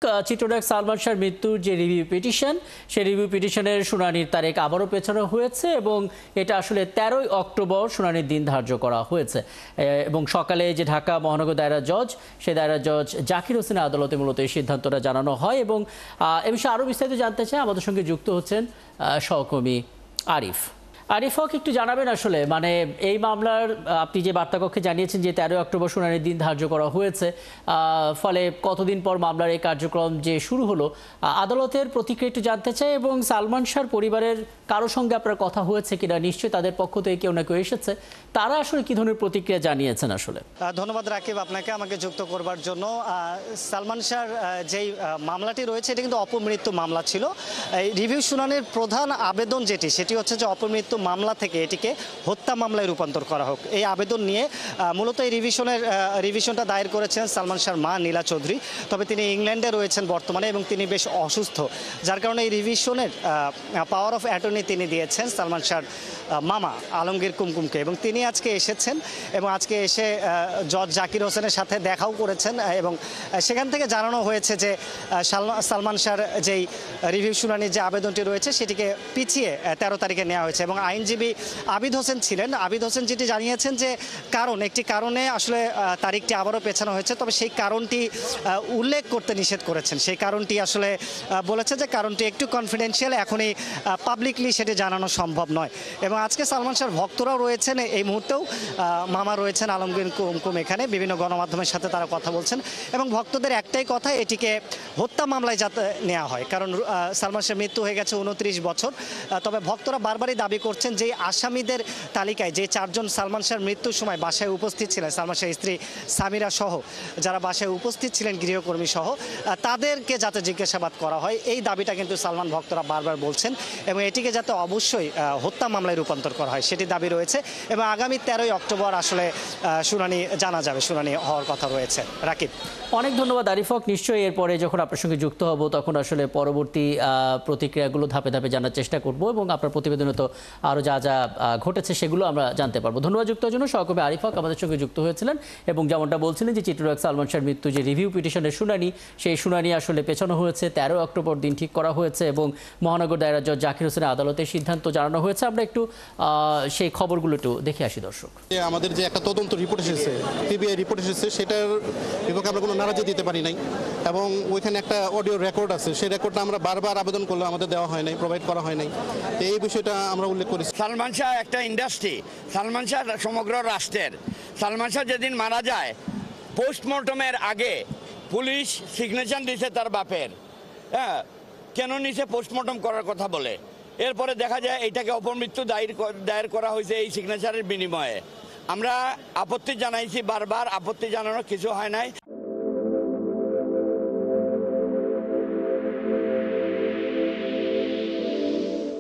চিত্রনায়ক সালমান শাহর মৃত্যুর যে রিভিউ পিটিশন সেই রিভিউ পিটিশনের শুনানির তারিখ আবারও পেছানো হয়েছে এবং এটা আসলে 13ই অক্টোবর শুনানির দিন ধার্য করা হয়েছে এবং সকালে যে ঢাকা মহানগর দায়রা জজ সেই দায়রা জজ জাকির হোসেনের আদালতে মূলত এই সিদ্ধান্তটা জানানো হয় এবং এ বিষয়ে আরও বিস্তারিত জানতে চাই আমাদের সঙ্গে যুক্ত হচ্ছেন সহকর্মী আরিফ। আরিফ হক, একটু জানাবেন আসলে মানে এই মামলার আপনি যে বার্তাকক্ষে জানিয়েছেন যে 13 অক্টোবর শুনানির দিন ধার্য করা হয়েছে, ফলে কতদিন পর মামলার এই কার্যক্রম যে শুরু হলো, আদালতের প্রতিক্রিয়া একটু জানতে চাই এবং সালমান শাহর পরিবারের কারো সঙ্গে আপনার কথা হয়েছে কিনা, নিশ্চয়ই তাদের পক্ষ থেকে কেউ না কেউ এসেছে, তারা আসলে কি ধরনের প্রতিক্রিয়া জানিয়েছেন? আসলে ধন্যবাদ রাকিব আপনাকে আমাকে যুক্ত করবার জন্য। সালমান শাহর যেই মামলাটি রয়েছে এটি কিন্তু অপমৃত্যু মামলা ছিল। এই রিভিউ শুনানির প্রধান আবেদন যেটি সেটি হচ্ছে যে অপমৃত্যু মামলা থেকে এটিকে হত্যা মামলায় রূপান্তর করা হোক। এই আবেদন নিয়ে মূলত এই রিভিশনটা দায়ের করেছেন সালমান শাহর মা নীলা চৌধুরী। তবে তিনি ইংল্যান্ডে রয়েছেন বর্তমানে এবং তিনি বেশ অসুস্থ, যার কারণে এই রিভিশনের পাওয়ার অফ অ্যাটর্নি তিনি দিয়েছেন সালমান শাহর মামা আলমগীর কুমকুমকে এবং তিনি আজকে এসেছেন এবং আজকে এসে জজ জাকির হোসেনের সাথে দেখাও করেছেন এবং সেখান থেকে জানানো হয়েছে যে সালমান শাহর যেই রিভিউ শুনানির যে আবেদনটি রয়েছে সেটিকে পিছিয়ে 13 তারিখে নেওয়া হয়েছে এবং আইনজীবী আবিদ হোসেন ছিলেন। আবিদ হোসেন যেটি জানিয়েছেন যে একটি কারণে আসলে তারিখটি আবারও পেছানো হয়েছে, তবে সেই কারণটি উল্লেখ করতে নিষেধ করেছেন। সেই কারণটি আসলে বলেছে যে কারণটি একটু কনফিডেন্সিয়াল, এখনই পাবলিকলি সেটি জানানো সম্ভব নয়। এবং আজকে সালমান শাহর ভক্তরাও রয়েছেন এই মুহূর্তেও, মামা রয়েছেন আলমগীর কুমকুম এখানে, বিভিন্ন গণমাধ্যমের সাথে তারা কথা বলছেন এবং ভক্তদের একটাই কথা, এটিকে হত্যা মামলায় যাতে নেওয়া হয়, কারণ সালমান শাহর মৃত্যু হয়ে গেছে 29 বছর। তবে ভক্তরা বারবারই দাবি করছেন যে আসামিদের তালিকায় যে 4 জন সালমান শাহর মৃত্যুর সময় বাসায় উপস্থিত ছিলেন, সালমান শাহর স্ত্রী সামিরা সহ যারা বাসায় উপস্থিত ছিলেন গৃহকর্মী সহ, তাদেরকে যাতে জিজ্ঞাসাবাদ করা হয় এই দাবিটা কিন্তু সালমান ভক্তরা বারবার বলছেন এবং এটিকে যাতে অবশ্যই হত্যা মামলায় রূপান্তর করা হয় সেটি দাবি রয়েছে এবং আগামী 13ই অক্টোবর আসলে শুনানি জানা যাবে, শুনানি হওয়ার কথা রয়েছে। রাকিব, অনেক ধন্যবাদ আরিফ হক। নিশ্চয়ই এরপরে যখন আপনার সঙ্গে যুক্ত হব তখন আসলে পরবর্তী প্রতিক্রিয়াগুলো ধাপে ধাপে জানার চেষ্টা করব এবং আপনার প্রতিবেদনে তো আরও যা যা ঘটেছে সেগুলো আমরা জানতে পারবো। ধন্যবাদ যুক্ত হওয়ার জন্য। সহকর্মী আরিফ হক আমাদের সঙ্গে যুক্ত হয়েছিলেন এবং যেমনটা বলছিলেন যে চিত্রনায়ক সালমান শাহর মৃত্যু যে রিভিউ পিটিশনের শুনানি সেই শুনানি আসলে পেছানো হয়েছে, 13 অক্টোবর দিন ঠিক করা হয়েছে এবং মহানগর দায়রা জজ জাকির হোসেনের আদালতে সিদ্ধান্ত জানানো হয়েছে। আমরা একটু সেই খবরগুলো একটু দেখে আসি দর্শক। আমাদের যে একটা তদন্ত রিপোর্ট এসেছে, পিবিআই রিপোর্ট এসেছে, সেটার বিপক্ষে আমরা কোনো নারাজি দিতে পারি নাই এবং ওইখানে একটা অডিও রেকর্ড আছে, সেই রেকর্ডটা আমরা বারবার আবেদন করলে আমাদের দেওয়া হয় নাই, প্রোভাইড করা হয় নাই। এই বিষয়টা আমরা উল্লেখ করি। সালমান শাহ একটা ইন্ডাস্ট্রি, সালমান শাহ সমগ্র রাষ্ট্রের। সালমান শাহ যেদিন মারা যায় পোস্টমর্টমের আগে পুলিশ সিগনেচার দিয়েছে তার বাপের, হ্যাঁ, কেন নিচে পোস্টমর্টম করার কথা বলে। এরপরে দেখা যায় এটাকে অপমৃত্যু দায়ের করা হয়েছে এই সিগনেচারের বিনিময়ে। আমরা আপত্তি জানাইছি, বারবার আপত্তি জানানোর কিছু হয় নাই।